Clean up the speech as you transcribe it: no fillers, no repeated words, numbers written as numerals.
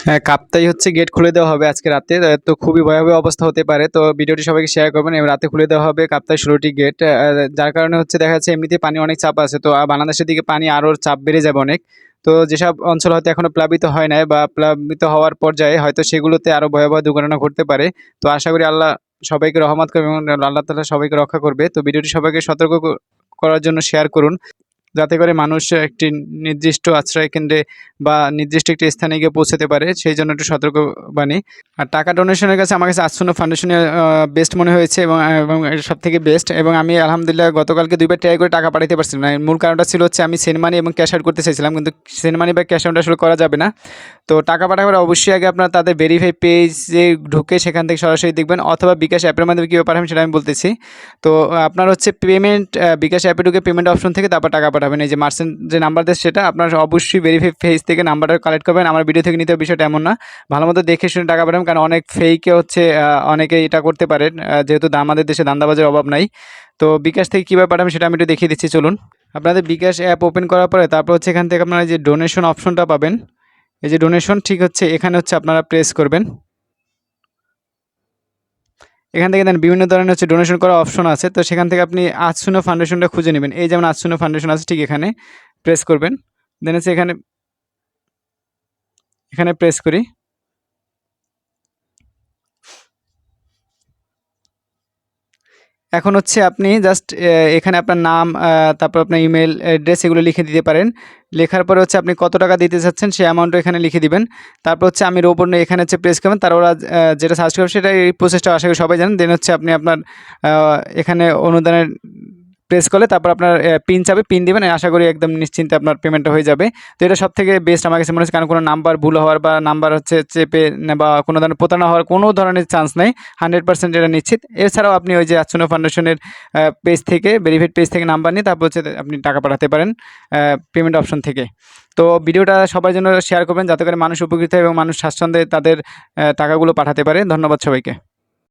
হ্যাঁ, কাপ্তাই হচ্ছে গেট খুলে দেওয়া হবে আজকে রাতে। তো খুবই ভয়াবহ অবস্থা হতে পারে। তো ভিডিওটি সবাইকে শেয়ার করবেন এবং রাতে খুলে দেওয়া হবে কাপ্তাই ১৬টি গেট। যার কারণে হচ্ছে দেখা যাচ্ছে এমনিতেই পানি অনেক চাপ আছে। তো বাংলাদেশের দিকে পানি আরও চাপ বেড়ে যাবে অনেক। তো যেসব অঞ্চল হয়তো এখনো প্লাবিত হয় নাই বা প্লাবিত হওয়ার পর্যায়ে হয়তো সেগুলোতে আরো ভয়াবহ দুর্ঘটনা ঘটতে পারে। তো আশা করি আল্লাহ সবাইকে রহমত করবে এবং আল্লাহ তাআলা সবাইকে রক্ষা করবে। তো ভিডিওটি সবাইকে সতর্ক করার জন্য শেয়ার করুন। যাতে করে মানুষ একটি নির্দিষ্ট আশ্রয় কেন্দ্রে বা নির্দিষ্ট একটি স্থানে গিয়ে পৌঁছাতে পারে, সেই জন্য একটু সতর্কবাণী। আর টাকা ডোনেশনের কাছে আমার কাছে আসন্ন ফাউন্ডেশনে বেস্ট মনে হয়েছে এবং সব থেকে বেস্ট। এবং আমি আলহামদুলিল্লাহ গতকালকে ২ বার ট্রাই করে টাকা পাঠাতে পারছিলাম না। মূল কারণটা ছিল হচ্ছে আমি সেন্ড মানি এবং ক্যাশ আউট করতে চাইছিলাম, কিন্তু সেন্ড মানি বা ক্যাশ আউট আসলে করা যাবে না। তো টাকা পাঠাবার অবশ্যই আগে আপনার তাদের ভেরিফাই পেজে ঢুকে সেখান থেকে সরাসরি দেখবেন, অথবা বিকাশ অ্যাপের মাধ্যমে কীভাবে পাঠাবেন সেটা আমি বলতেছি। তো আপনার হচ্ছে পেমেন্ট বিকাশ অ্যাপে ঢুকে পেমেন্ট অপশন থেকে তারপর টাকা পাঠাবেন। এই যে মার্চেন্ট যে নাম্বার দেয় সেটা আপনার অবশ্যই ভেরিফাই পেজ থেকে নাম্বারটা কালেক্ট করবেন। আমার ভিডিও থেকে নিতে হবে বিষয়টা এমন না। ভালো মতো দেখে শুনে টাকা পাঠাবেন, কারণ অনেক ফেইকে হচ্ছে অনেকে এটা করতে পারেন, যেহেতু আমাদের দেশে ধান্দাবাজের অভাব নাই। তো বিকাশ থেকে কীভাবে পাঠাবেন সেটা আমি একটু দেখিয়ে দিচ্ছি, চলুন। আপনাদের বিকাশ অ্যাপ ওপেন করার পরে তারপর হচ্ছে এখান থেকে আপনারা যে ডোনেশন অপশনটা পাবেন, এই যে ডোনেশন, ঠিক হচ্ছে এখানে হচ্ছে আপনারা প্রেস করবেন। এখান থেকে দেন বিভিন্ন ধরনের হচ্ছে ডোনেশন করার অপশন আছে। তো সেখান থেকে আপনি আজসুনো ফাউন্ডেশনটা খুঁজে নেবেন। এই যেমন আজসুনো ফাউন্ডেশন আছে, ঠিক এখানে প্রেস করবেন। দেন হচ্ছে এখানে প্রেস করি। এখন হচ্ছে আপনি জাস্ট এখানে আপনার নাম, তারপর আপনার ইমেল অ্যাড্রেস এগুলো লিখে দিতে পারেন। লেখার পরে হচ্ছে আপনি কত টাকা দিতে চাচ্ছেন সেই অ্যামাউন্টটা এখানে লিখে দিবেন। তারপর হচ্ছে আমি রোবট নিয়ে এখানে হচ্ছে প্রেস করবেন। তার ওরা যেটা সার্চ করবে সেটা, এই প্রসেসটা আশা করি সবাই জানেন। দেন হচ্ছে আপনি আপনার এখানে অনুদানের প্রেস করলে তারপর আপনার পিন চাবে, পিন দিবেন। আশা করি একদম নিশ্চিন্তে আপনার পেমেন্টটা হয়ে যাবে। তো এটা সবথেকে বেস্ট আমার কাছে মনে হচ্ছে, কারণ কোনো নাম্বার ভুল হওয়ার বা নাম্বার হচ্ছে চেপে বা কোনো ধরনের প্রতারণা হওয়ার কোনো ধরনের চান্স নেই। 100% এটা নিশ্চিত। এছাড়াও আপনি ওই যে আচ্ছন্ন ফাউন্ডেশনের পেজ থেকে, ভেরিফাইড পেজ থেকে নাম্বার নিয়ে তারপর হচ্ছে আপনি টাকা পাঠাতে পারেন পেমেন্ট অপশন থেকে। তো ভিডিওটা সবার জন্য শেয়ার করবেন, যাতে করে মানুষ উপকৃত হয় এবং মানুষ স্বাচ্ছন্দ্যে তাদের টাকাগুলো পাঠাতে পারে। ধন্যবাদ সবাইকে।